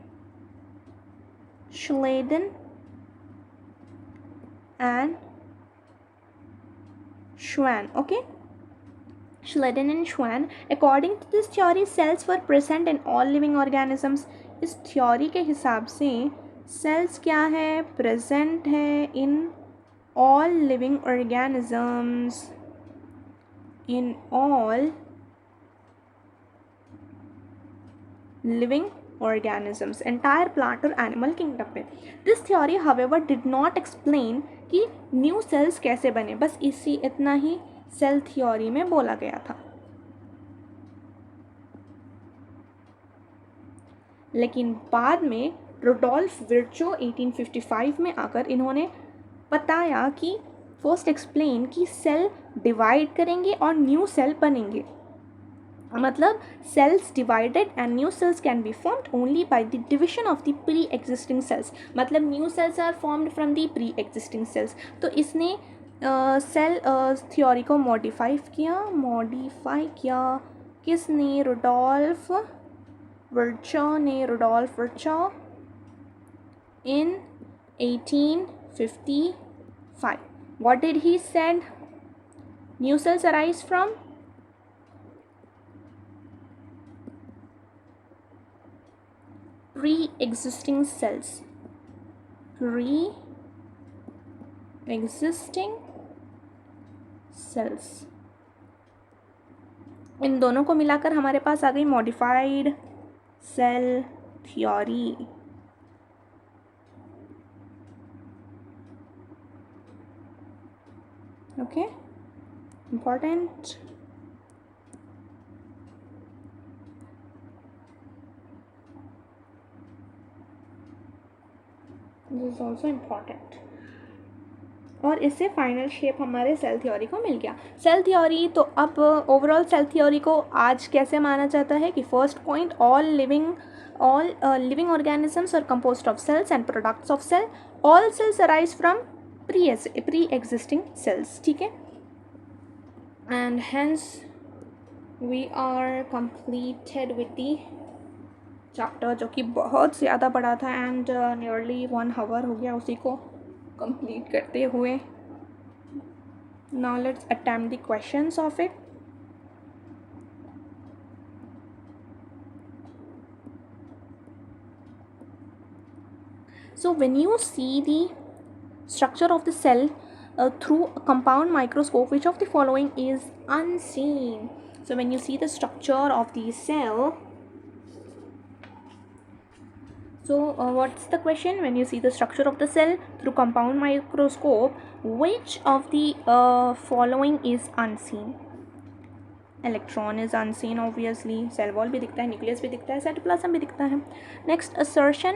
okay। Schleiden and Schwann. According to this theory, cells were present in all living organisms. इस theory के हिसाब से sales क्या है, present है in all living organisms, in all living organisms, entire plant और animal kingdom में. This theory however did not explain कि new cells कैसे बने. बस इतना ही सेल थ्योरी में बोला गया था. लेकिन बाद में रुडोल्फ विर्चो 1855 में आकर इन्होंने बताया कि फर्स्ट एक्सप्लेन कि सेल डिवाइड करेंगे और न्यू सेल बनेंगे. मतलब cells divided and new cells can be formed only by the division of the pre-existing cells. मतलब new cells are formed from the pre-existing cells. तो इसने सेल थ्योरी को modify किया किसने, Rudolf Virchow in 1855. What did he said? New cells arise from pre-existing cells. इन दोनों को मिलाकर हमारे पास आ गई modified cell theory. Okay, important. This is also important. और इससे फाइनल शेप हमारे सेल थ्योरी को मिल गया. सेल थ्योरी, तो अब ओवरऑल सेल थ्योरी को आज कैसे माना जाता है कि first point, all living organisms are composed of cells and products of cell. All cells arise from pre existing cells. ठीक है, and hence we are completed with the chapter, जो कि बहुत ज़्यादा बड़ा था एंड नियरली 1 आवर हो गया उसी को कंप्लीट करते हुए. Now let's attempt the questions of it. So when you see the structure of the cell through a compound microscope, which of the following is unseen? So when you see the structure of the cell, so what's the question? When you see the structure of the cell through compound microscope, which of the following is unseen? Electron is unseen obviously. Cell wall भी दिखता है, nucleus भी दिखता है, cytoplasm भी दिखता है. Next assertion,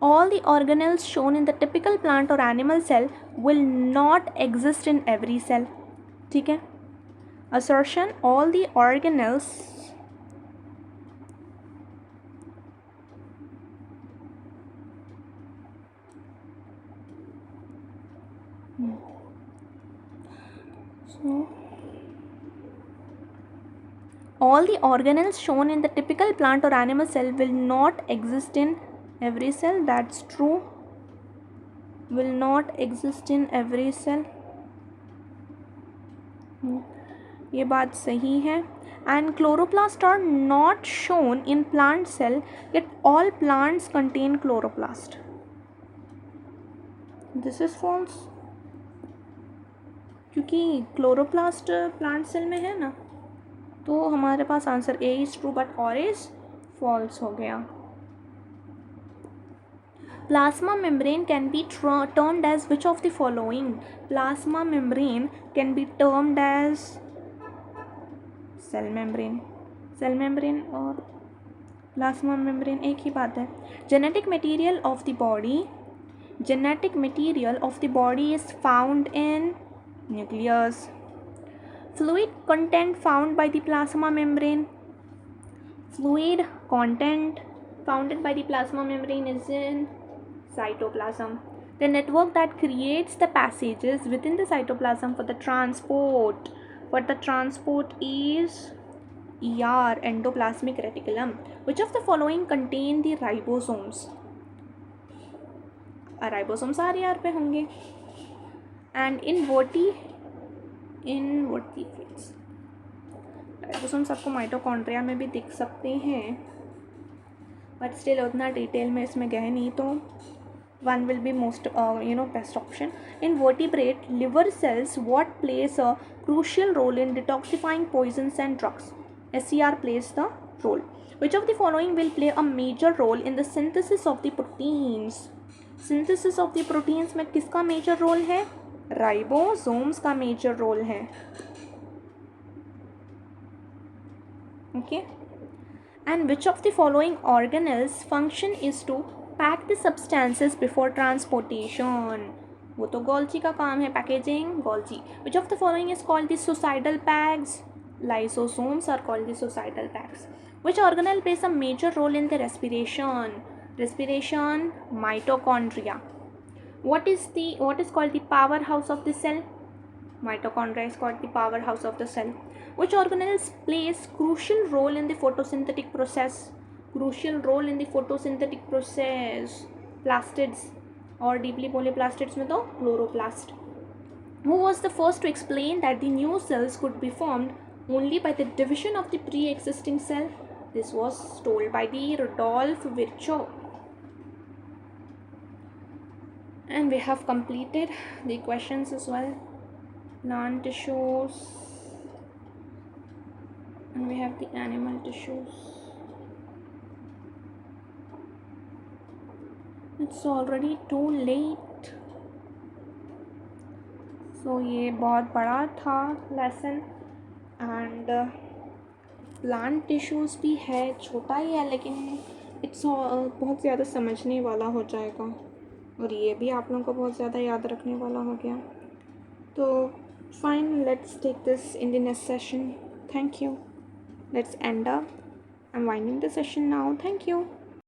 all the organelles shown in the typical plant or animal cell will not exist in every cell. ठीक है, assertion, all the organelles all the organelles shown in the typical plant or animal cell will not exist in every cell. That's true. Will not exist in every cell. ये बात सही है. And chloroplasts are not shown in plant cell, yet all plants contain chloroplast. This is false, क्योंकि chloroplast plant cell में है ना, तो हमारे पास answer A is true but R is false हो गया. Plasma membrane can be termed as which of the following? Plasma membrane can be termed as cell membrane. Cell membrane और plasma membrane एक ही बात है. Genetic material of the body is found in nucleus. Fluid content found by the plasma membrane. Fluid content found by the plasma membrane is in cytoplasm. The network that creates the passages within the cytoplasm for the transport is ER, endoplasmic reticulum. Which of the following contain the ribosomes? Ribosomes RER पे होंगे. And in vertebrates, ribosomes आपको mitochondria में भी दिख सकते हैं, but still उतना detail में इसमें गए नहीं, तो one will be most best option. In vertebrate liver cells, what plays a crucial role in detoxifying poisons and drugs? SCR plays the role. Which of the following will play a major role in the synthesis of the proteins? Synthesis of the proteins में किसका major role है? Ribosomes का major role है. Okay. And which of the following organelles function is to pack the substances before transportation? वो तो Golgi का काम है, packaging Golgi. Which of the following is called the suicidal bags? Lysosomes are called the suicidal bags. Which organelle plays a major role in the respiration? Respiration, mitochondria. What is called the powerhouse of the cell? Mitochondria is called the powerhouse of the cell. Which organelles plays crucial role in the photosynthetic process? Crucial role in the photosynthetic process. Plastids और deeply polyplastids में तो chloroplast. Who was the first to explain that the new cells could be formed only by the division of the pre-existing cell? This was told by the Rudolf Virchow. And we have completed the questions as well. Plant tissues, and we have the animal tissues. It's already too late. So ये बहुत बड़ा था lesson, and plant tissues भी है, छोटा ही है लेकिन it's बहुत ज़्यादा समझने वाला हो जाएगा, और ये भी आप लोगों को बहुत ज़्यादा याद रखने वाला हो गया. तो fine, let's take this in the next session. Thank you. Let's end up. I'm winding the session now. Thank you.